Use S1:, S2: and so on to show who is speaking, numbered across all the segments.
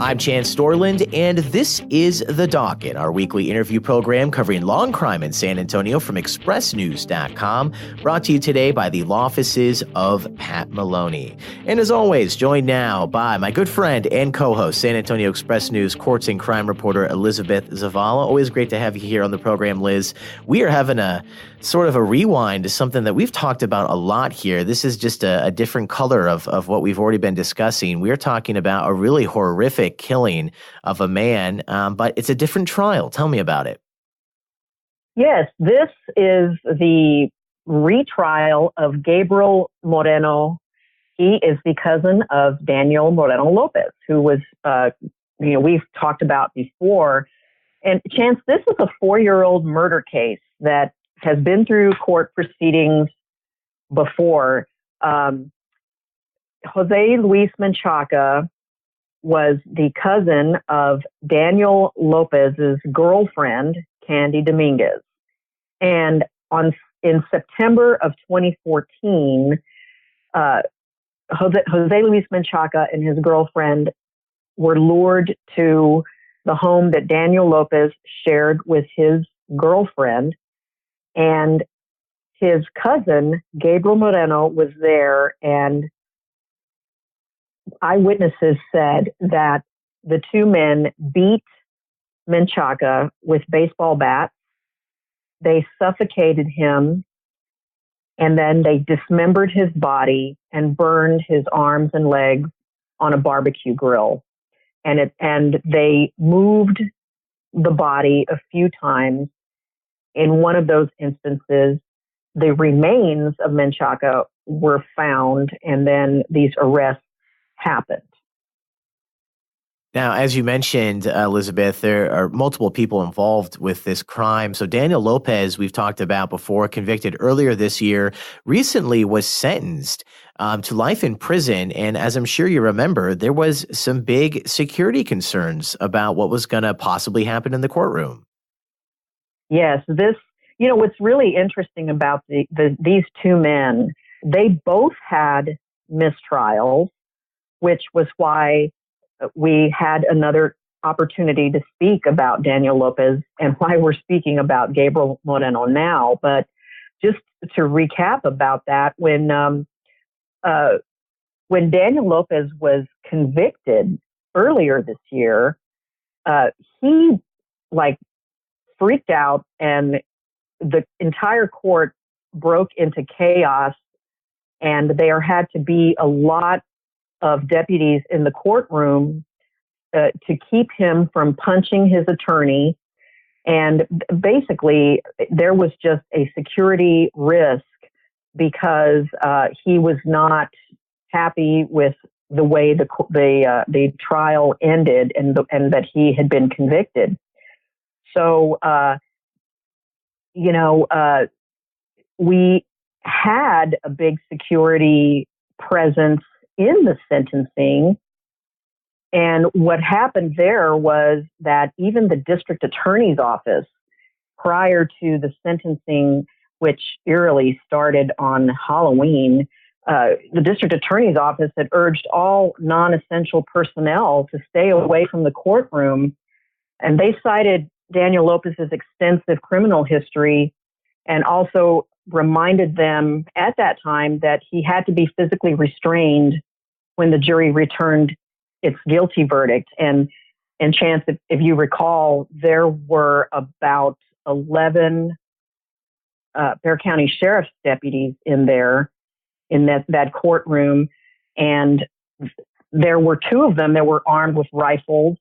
S1: I'm Chance Storland, and this is The Docket, our weekly interview program covering law and crime in San Antonio from expressnews.com, brought to you today by the law offices of Pat Maloney. And as always, joined now by my good friend and co-host, San Antonio Express News courts and crime reporter Elizabeth Zavala. Always great to have you here on the program, Liz. We are having a sort of a rewind to something that we've talked about a lot here. This is just a different color of what we've already been discussing. We're talking about a really horrific killing of a man, but it's a different trial. Tell me about it.
S2: Yes, this is the retrial of Gabriel Moreno. He is the cousin of Daniel Moreno Lopez, who was, we've talked about before. And Chance, this is a 4-year-old murder case that has been through court proceedings before. Jose Luis Menchaca was the cousin of Daniel Lopez's girlfriend, Candy Dominguez. And in September of 2014, Jose Luis Menchaca and his girlfriend were lured to the home that Daniel Lopez shared with his girlfriend. And his cousin, Gabriel Moreno, was there, and eyewitnesses said that the two men beat Menchaca with baseball bats. They suffocated him, and then they dismembered his body and burned his arms and legs on a barbecue grill. And they moved the body a few times. In one of those instances, the remains of Menchaca were found, and then these arrests happened.
S1: Now, as you mentioned, Elizabeth, there are multiple people involved with this crime. So Daniel Lopez, we've talked about before, convicted earlier this year, recently was sentenced to life in prison. And as I'm sure you remember, there was some big security concerns about what was going to possibly happen in the courtroom. Yes,
S2: what's really interesting about these two men, they both had mistrials, which was why we had another opportunity to speak about Daniel Lopez and why we're speaking about Gabriel Moreno now. But just to recap about that, when Daniel Lopez was convicted earlier this year, he freaked out, and the entire court broke into chaos, and there had to be a lot of deputies in the courtroom to keep him from punching his attorney. And basically, there was just a security risk because he was not happy with the way the trial ended and that he had been convicted. So, we had a big security presence in the sentencing. And what happened there was that even the district attorney's office, prior to the sentencing, which eerily started on Halloween, the district attorney's office had urged all non-essential personnel to stay away from the courtroom. And they cited Daniel Lopez's extensive criminal history and also reminded them at that time that he had to be physically restrained when the jury returned its guilty verdict. And Chance, if you recall, there were about 11 Bexar County Sheriff's deputies in that courtroom. And there were 2 of them that were armed with rifles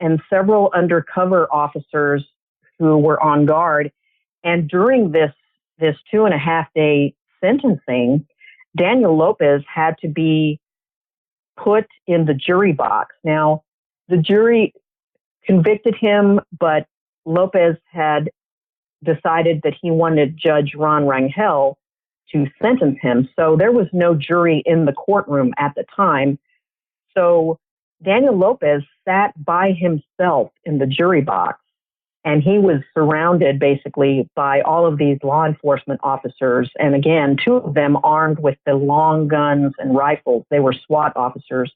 S2: and several undercover officers who were on guard. And during this 2.5-day sentencing, Daniel Lopez had to be put in the jury box. Now, the jury convicted him, but Lopez had decided that he wanted Judge Ron Rangel to sentence him. So there was no jury in the courtroom at the time. So Daniel Lopez sat by himself in the jury box And he was surrounded basically by all of these law enforcement officers. And again, two of them armed with the long guns and rifles. They were SWAT officers,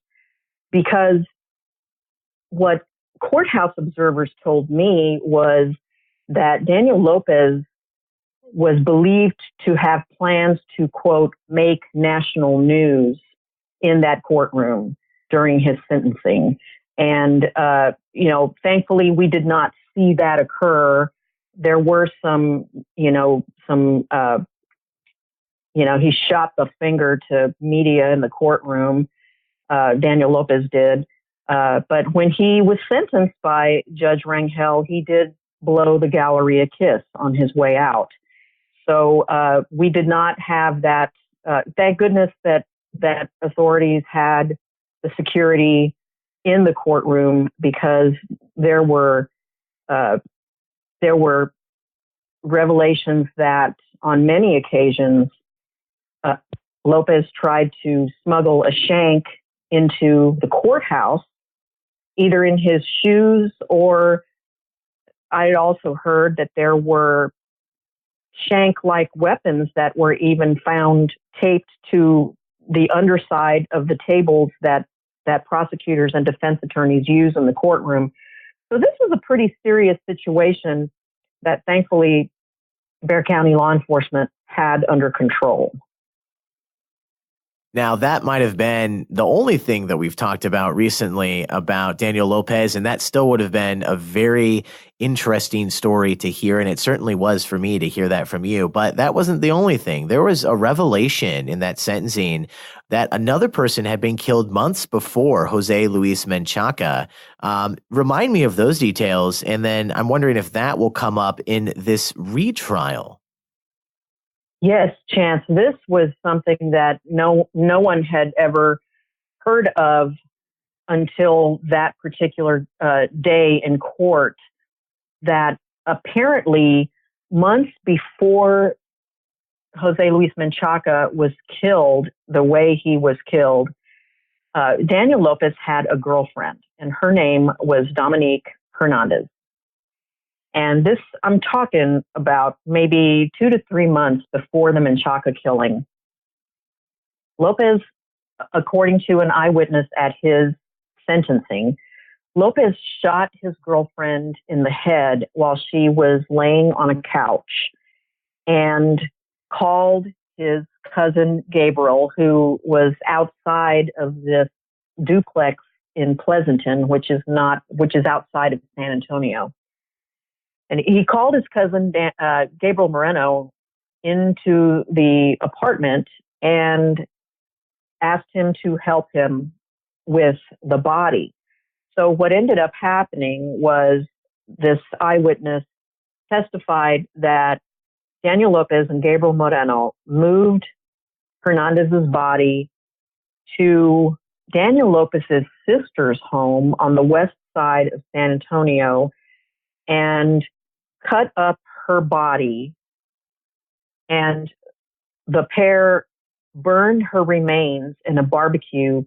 S2: because what courthouse observers told me was that Daniel Lopez was believed to have plans to, quote, make national news in that courtroom during his sentencing. And, thankfully, we did not see that occur. There were he shot the finger to media in the courtroom. Daniel Lopez did. But when he was sentenced by Judge Rangel, he did blow the gallery a kiss on his way out. So we did not have that. Thank goodness that authorities had the security in the courtroom, because there were revelations that on many occasions Lopez tried to smuggle a shank into the courthouse, either in his shoes, or I had also heard that there were shank-like weapons that were even found taped to the underside of the tables that prosecutors and defense attorneys use in the courtroom. So this was a pretty serious situation that thankfully Bexar County law enforcement had under control.
S1: Now, that might have been the only thing that we've talked about recently about Daniel Lopez, and that still would have been a very interesting story to hear, and it certainly was for me to hear that from you. But that wasn't the only thing. There was a revelation in that sentencing that another person had been killed months before, Jose Luis Menchaca. Remind me of those details, and then I'm wondering if that will come up in this retrial.
S2: Yes, Chance. This was something that no one had ever heard of until that particular day in court, that apparently months before Jose Luis Menchaca was killed, the way he was killed, Daniel Lopez had a girlfriend, and her name was Dominique Hernandez. And this, I'm talking about maybe 2 to 3 months before the Menchaca killing. Lopez, according to an eyewitness at his sentencing, Lopez shot his girlfriend in the head while she was laying on a couch, and called his cousin Gabriel, who was outside of this duplex in Pleasanton, which is outside of San Antonio. And he called his cousin, Gabriel Moreno, into the apartment and asked him to help him with the body. So what ended up happening was this eyewitness testified that Daniel Lopez and Gabriel Moreno moved Hernandez's body to Daniel Lopez's sister's home on the west side of San Antonio and cut up her body, and the pair burned her remains in a barbecue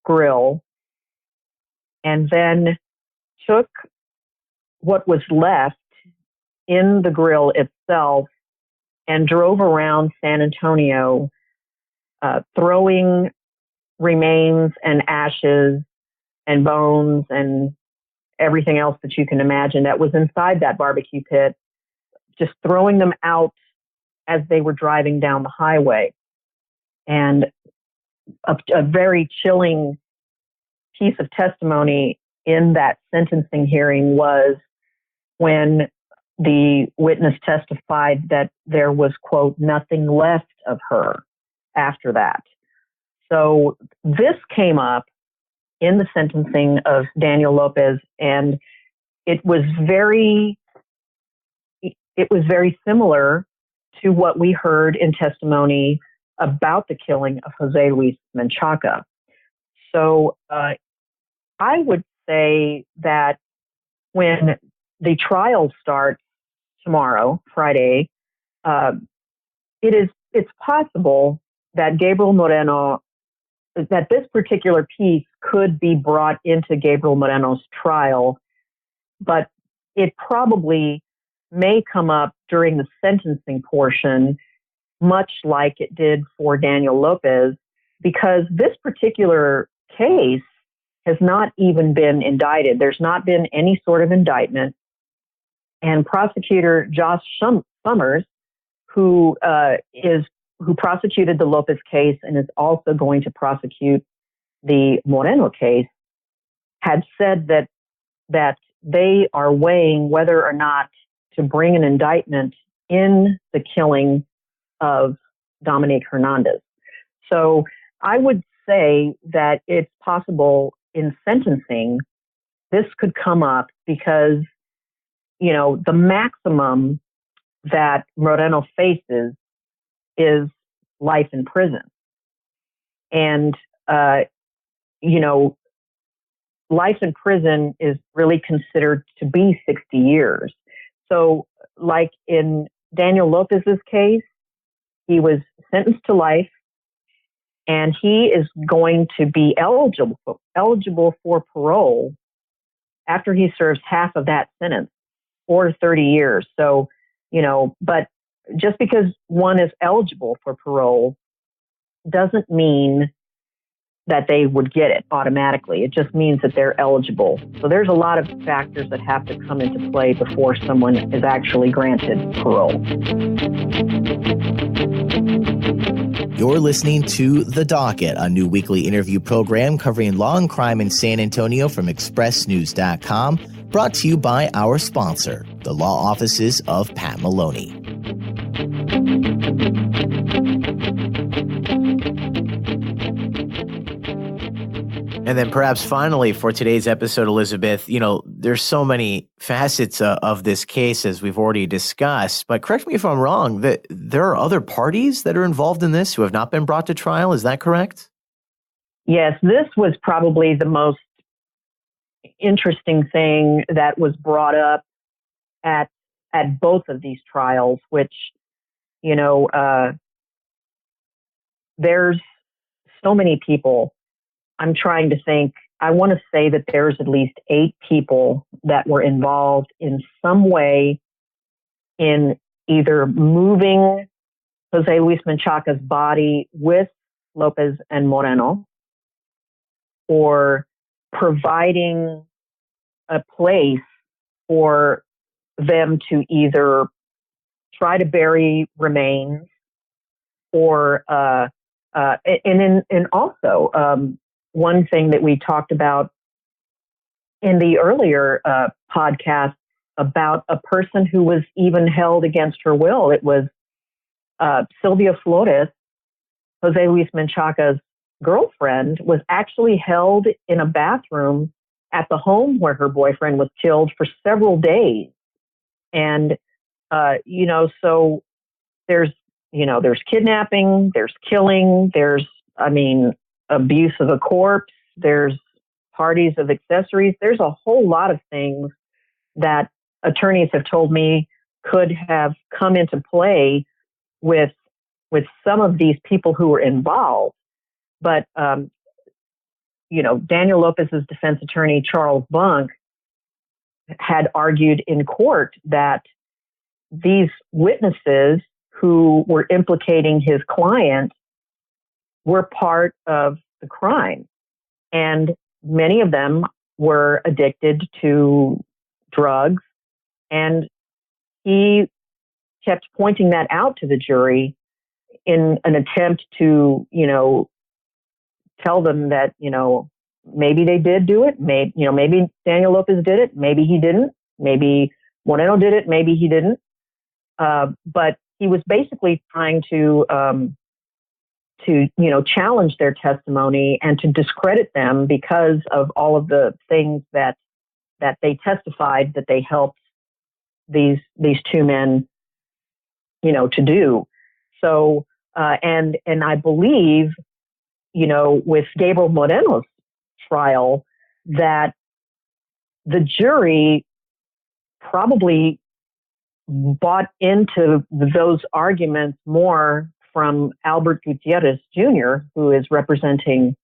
S2: grill, and then took what was left in the grill itself and drove around San Antonio, throwing remains and ashes and bones and everything else that you can imagine that was inside that barbecue pit, just throwing them out as they were driving down the highway. And a very chilling piece of testimony in that sentencing hearing was when the witness testified that there was, quote, nothing left of her after that. So this came up in the sentencing of Daniel Lopez, and it was very similar to what we heard in testimony about the killing of Jose Luis Menchaca. So I would say that when the trial starts tomorrow, Friday, it's possible that Gabriel Moreno, that this particular piece could be brought into Gabriel Moreno's trial, but it probably may come up during the sentencing portion, much like it did for Daniel Lopez, because this particular case has not even been indicted. There's not been any sort of indictment. And prosecutor Josh Summers, who prosecuted the Lopez case and is also going to prosecute the Moreno case, had said that they are weighing whether or not to bring an indictment in the killing of Dominique Hernandez. So I would say that it's possible in sentencing, this could come up because, the maximum that Moreno faces is life in prison. And, life in prison is really considered to be 60 years. So like in Daniel Lopez's case, he was sentenced to life, and he is going to be eligible for parole after he serves half of that sentence, or 30 years. So, but just because one is eligible for parole doesn't mean that they would get it automatically. It just means that they're eligible. So there's a lot of factors that have to come into play before someone is actually granted parole.
S1: You're listening to The Docket, a new weekly interview program covering law and crime in San Antonio from expressnews.com, brought to you by our sponsor, the law offices of Pat Maloney. And then perhaps finally for today's episode, Elizabeth, there's so many facets of this case as we've already discussed, but correct me if I'm wrong, that there are other parties that are involved in this who have not been brought to trial. Is that correct?
S2: Yes, this was probably the most interesting thing that was brought up at both of these trials, which, there's so many people. I'm trying to think. I want to say that there's at least 8 people that were involved in some way in either moving Jose Luis Menchaca's body with Lopez and Moreno, or providing a place for them to either try to bury remains, or and also one thing that we talked about in the earlier podcast about a person who was even held against her will. It was Sylvia Flores, Jose Luis Menchaca's girlfriend, was actually held in a bathroom at the home where her boyfriend was killed for several days. And, so there's kidnapping, there's killing, there's, abuse of a corpse, there's parties of accessories. There's a whole lot of things that attorneys have told me could have come into play with some of these people who were involved. But, Daniel Lopez's defense attorney, Charles Bunk, had argued in court that these witnesses who were implicating his client were part of the crime. And many of them were addicted to drugs. And he kept pointing that out to the jury in an attempt to, tell them that, maybe they did do it. Maybe Daniel Lopez did it. Maybe he didn't. Maybe Moreno did it. Maybe he didn't. But he was basically trying to challenge their testimony and to discredit them because of all of the things that they testified that they helped these 2 men, to do. So, and I believe, with Gabriel Moreno's trial, that the jury probably bought into those arguments more from Albert Gutierrez Jr., who is representing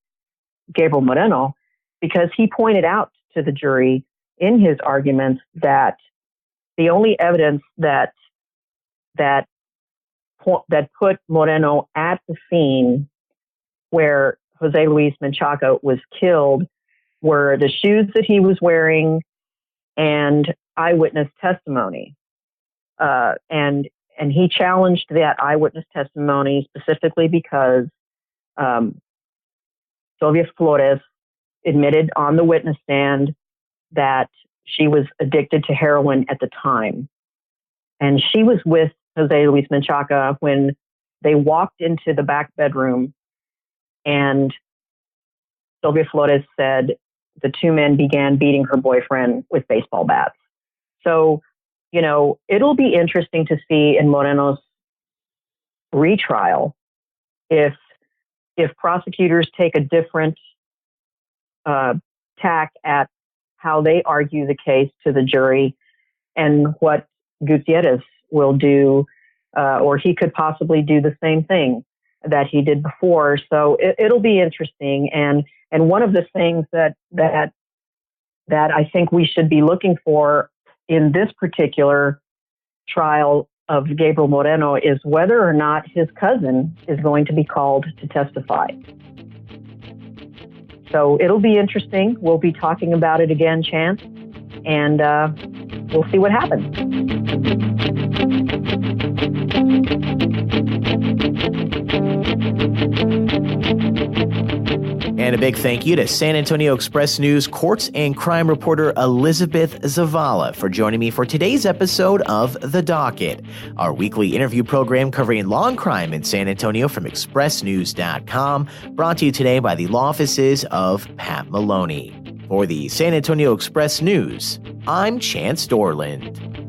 S2: Gabriel Moreno, because he pointed out to the jury in his arguments that the only evidence that put Moreno at the scene where Jose Luis Menchaca was killed were the shoes that he was wearing and eyewitness testimony. And he challenged that eyewitness testimony specifically because Sylvia Flores admitted on the witness stand that she was addicted to heroin at the time. And she was with Jose Luis Menchaca when they walked into the back bedroom, and Sylvia Flores said the two men began beating her boyfriend with baseball bats. So, it'll be interesting to see in Moreno's retrial if prosecutors take a different tack at how they argue the case to the jury and what Gutierrez will do, or he could possibly do the same thing that he did before. So it'll be interesting. And one of the things that I think we should be looking for in this particular trial of Gabriel Moreno is whether or not his cousin is going to be called to testify. So it'll be interesting. We'll be talking about it again, Chance, and we'll see what happens.
S1: And a big thank you to San Antonio Express News courts and crime reporter Elizabeth Zavala for joining me for today's episode of The Docket, our weekly interview program covering law and crime in San Antonio from expressnews.com, brought to you today by the law offices of Pat Maloney. For the San Antonio Express News, I'm Chance Dorland.